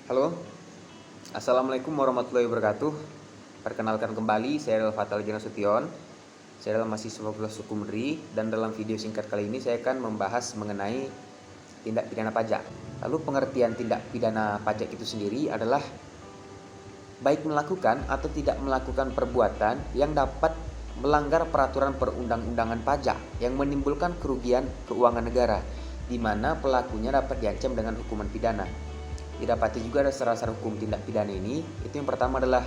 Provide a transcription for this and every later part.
Halo, Assalamualaikum warahmatullahi wabarakatuh. Perkenalkan kembali, saya adalah Fatal Nasution. Saya adalah mahasiswa Fakultas Hukum UNRI, dan dalam video singkat kali ini saya akan membahas mengenai tindak pidana pajak. Lalu pengertian tindak pidana pajak itu sendiri adalah baik melakukan atau tidak melakukan perbuatan yang dapat melanggar peraturan perundang-undangan pajak yang menimbulkan kerugian keuangan negara, di mana pelakunya dapat diancam dengan hukuman pidana. Didapati juga ada dasar hukum tindak pidana ini. Itu yang pertama adalah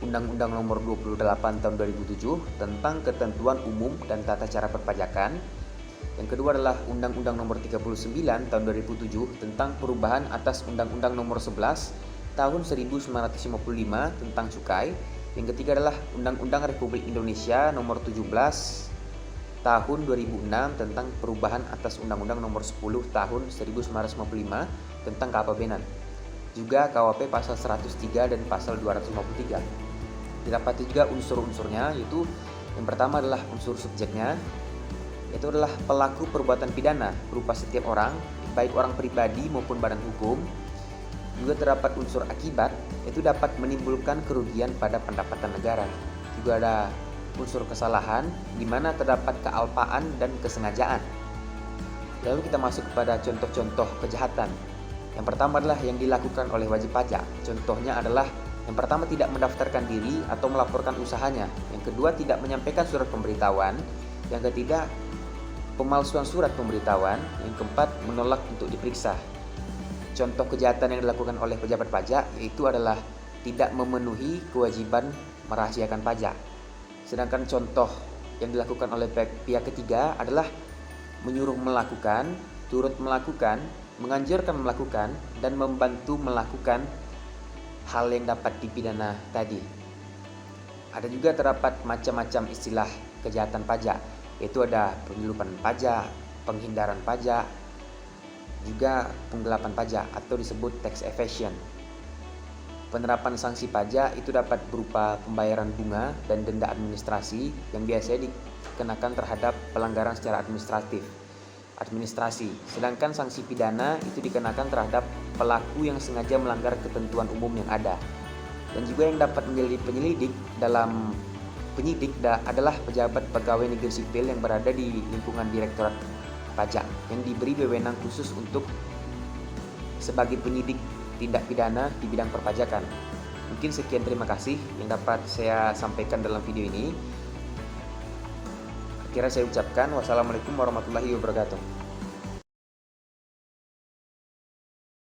Undang-Undang Nomor 28 Tahun 2007 tentang Ketentuan Umum dan Tata Cara Perpajakan. Yang kedua adalah Undang-Undang Nomor 39 Tahun 2007 tentang perubahan atas Undang-Undang Nomor 11 Tahun 1955 tentang cukai. Yang ketiga adalah Undang-Undang Republik Indonesia Nomor 17 Tahun 2006 tentang perubahan atas Undang-Undang Nomor 10 Tahun 1955 tentang keapabeanan. Juga KUHP pasal 103 dan pasal 253. Didapati juga unsur-unsurnya, yaitu yang pertama adalah unsur subjeknya, itu adalah pelaku perbuatan pidana berupa setiap orang, baik orang pribadi maupun badan hukum. Juga terdapat unsur akibat, itu dapat menimbulkan kerugian pada pendapatan negara. Juga ada unsur kesalahan, di mana terdapat kealpaan dan kesengajaan. Lalu kita masuk kepada contoh-contoh kejahatan. Yang pertama adalah yang dilakukan oleh wajib pajak. Contohnya adalah yang pertama tidak mendaftarkan diri atau melaporkan usahanya. Yang kedua tidak menyampaikan surat pemberitahuan. Yang ketiga pemalsuan surat pemberitahuan. Yang keempat menolak untuk diperiksa. Contoh kejahatan yang dilakukan oleh pejabat pajak yaitu adalah tidak memenuhi kewajiban merahasiakan pajak. Sedangkan contoh yang dilakukan oleh pihak ketiga adalah menyuruh melakukan, turut melakukan, menganjurkan melakukan, dan membantu melakukan hal yang dapat dipidana tadi. Ada juga terdapat macam-macam istilah kejahatan pajak, yaitu ada penyelundupan pajak, penghindaran pajak, juga penggelapan pajak atau disebut tax evasion. Penerapan sanksi pajak itu dapat berupa pembayaran bunga dan denda administrasi yang biasanya dikenakan terhadap pelanggaran secara administrasi. Sedangkan sanksi pidana itu dikenakan terhadap pelaku yang sengaja melanggar ketentuan umum yang ada. Dan juga yang dapat menjadi penyidik adalah pejabat pegawai negeri sipil yang berada di lingkungan Direktorat Pajak yang diberi wewenang khusus untuk sebagai penyidik tindak pidana di bidang perpajakan. Mungkin sekian, terima kasih yang dapat saya sampaikan dalam video ini. Akhirnya saya ucapkan wassalamualaikum warahmatullahi wabarakatuh.